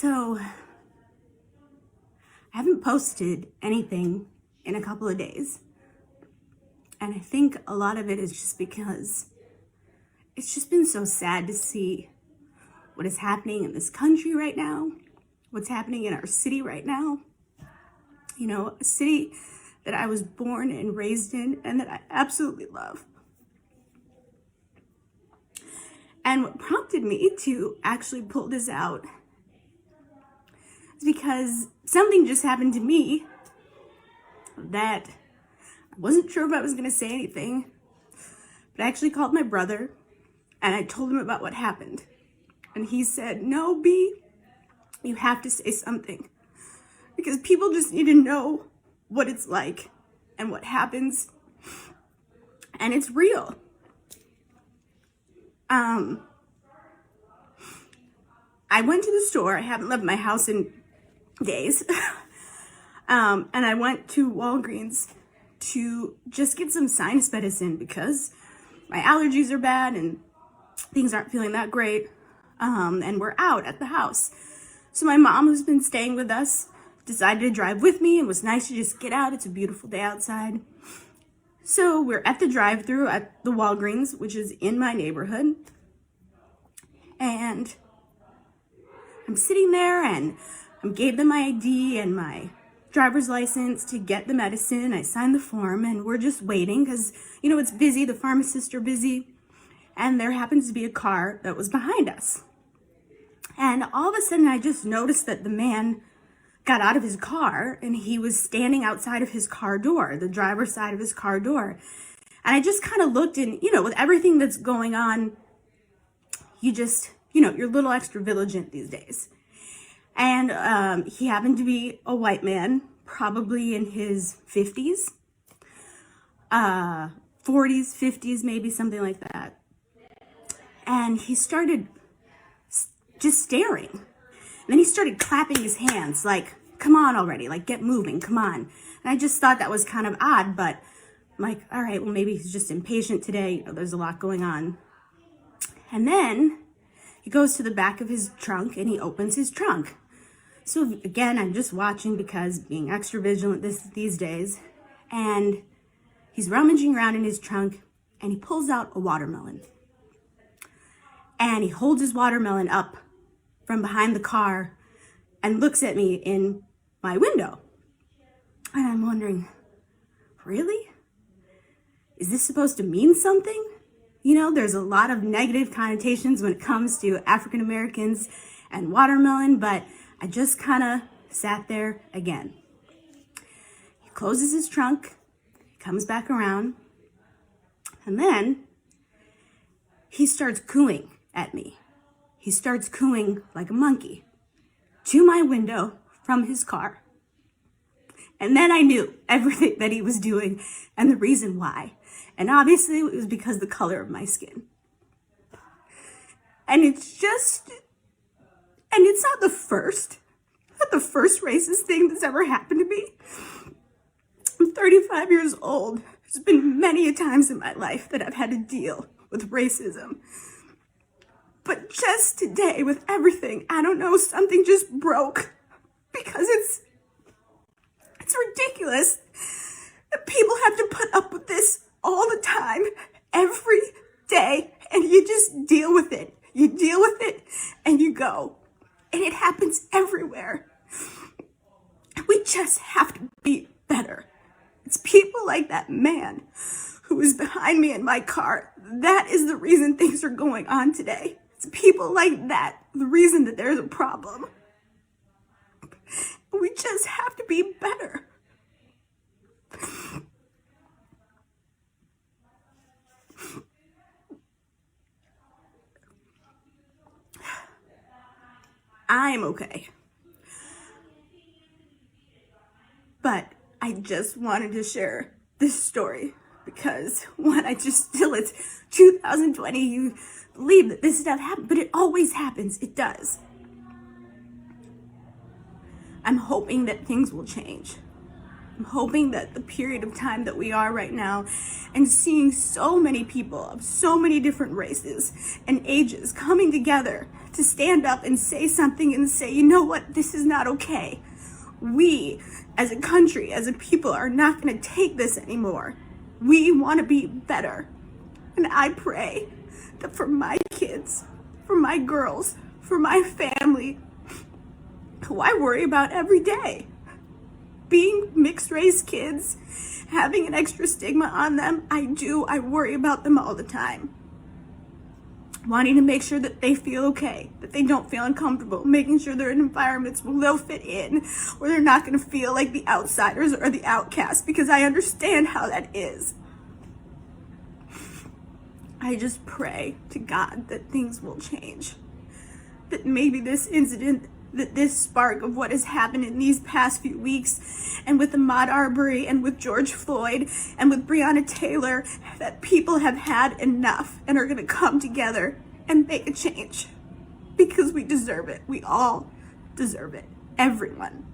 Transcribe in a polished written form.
So, I haven't posted anything in a couple of days. And I think a lot of it is just because it's just been so sad to see what is happening in this country right now, what's happening in our city right now. You know, a city that I was born and raised in and that I absolutely love. And what prompted me to actually pull this out is because something just happened to me that I wasn't sure if I was going to say anything, but I actually called my brother and I told him about what happened. And he said, "No, B, you have to say something because people just need to know what it's like and what happens. And it's real." I went to the store. I haven't left my house in days. And I went to Walgreens to just get some sinus medicine because my allergies are bad and things aren't feeling that great. And we're out at the house. So my mom, who's been staying with us, decided to drive with me. It was nice to just get out. It's a beautiful day outside. So we're at the drive-thru at the Walgreens, which is in my neighborhood. And I'm sitting there and I gave them my ID and my driver's license to get the medicine. I signed the form and we're just waiting because, you know, it's busy. The pharmacists are busy. And there happens to be a car that was behind us. And all of a sudden I just noticed that the man got out of his car and he was standing outside of his car door, the driver's side of his car door. And I just kind of looked and, you know, with everything that's going on, you just, you know, you're a little extra vigilant these days. And he happened to be a white man, probably in his 50s, 40s, 50s, maybe something like that. And he started just staring. And then he started clapping his hands like, "Come on already, like get moving, come on." And I just thought that was kind of odd, but I'm like, all right, well, maybe he's just impatient today. You know, there's a lot going on. And then he goes to the back of his trunk and he opens his trunk. So again, I'm just watching because being extra vigilant these days. And he's rummaging around in his trunk and he pulls out a watermelon. And he holds his watermelon up from behind the car and looks at me in my window. And I'm wondering, really? Is this supposed to mean something? You know, there's a lot of negative connotations when it comes to African Americans and watermelon, but I just kind of sat there again. He closes his trunk, comes back around, and then he starts cooing at me. He starts cooing like a monkey to my window from his car. And then I knew everything that he was doing and the reason why. And obviously it was because of the color of my skin. And it's not the first racist thing that's ever happened to me. I'm 35 years old. There's been many a times in my life that I've had to deal with racism. But just today with everything, I don't know, something just broke because it's ridiculous that people have to put up with this all the time, every day, and you just deal with it. You deal with it and you go. And it happens everywhere. We just have to be better. It's people like that man who is behind me in my car. That is the reason things are going on today. It's people like that, the reason that there's a problem. We just have to be better. I'm okay. But I just wanted to share this story because it's 2020, you believe that this stuff happened, but it always happens. It does. I'm hoping that things will change. I'm hoping that the period of time that we are right now and seeing so many people of so many different races and ages coming together to to stand up and say something and say, you know what, this is not okay. We, as a country, as a people, are not going to take this anymore. We want to be better. And I pray that for my kids, for my girls, for my family, who I worry about every day, being mixed race kids, having an extra stigma on them, I worry about them all the time. Wanting to make sure that they feel okay, that they don't feel uncomfortable, making sure they're in environments where they'll fit in, where they're not going to feel like the outsiders or the outcasts, because I understand how that is. I just pray to God that things will change. That maybe this incident, that this spark of what has happened in these past few weeks, and with Ahmaud Arbery, and with George Floyd, and with Breonna Taylor, that people have had enough and are going to come together and make a change. Because we deserve it. We all deserve it. Everyone.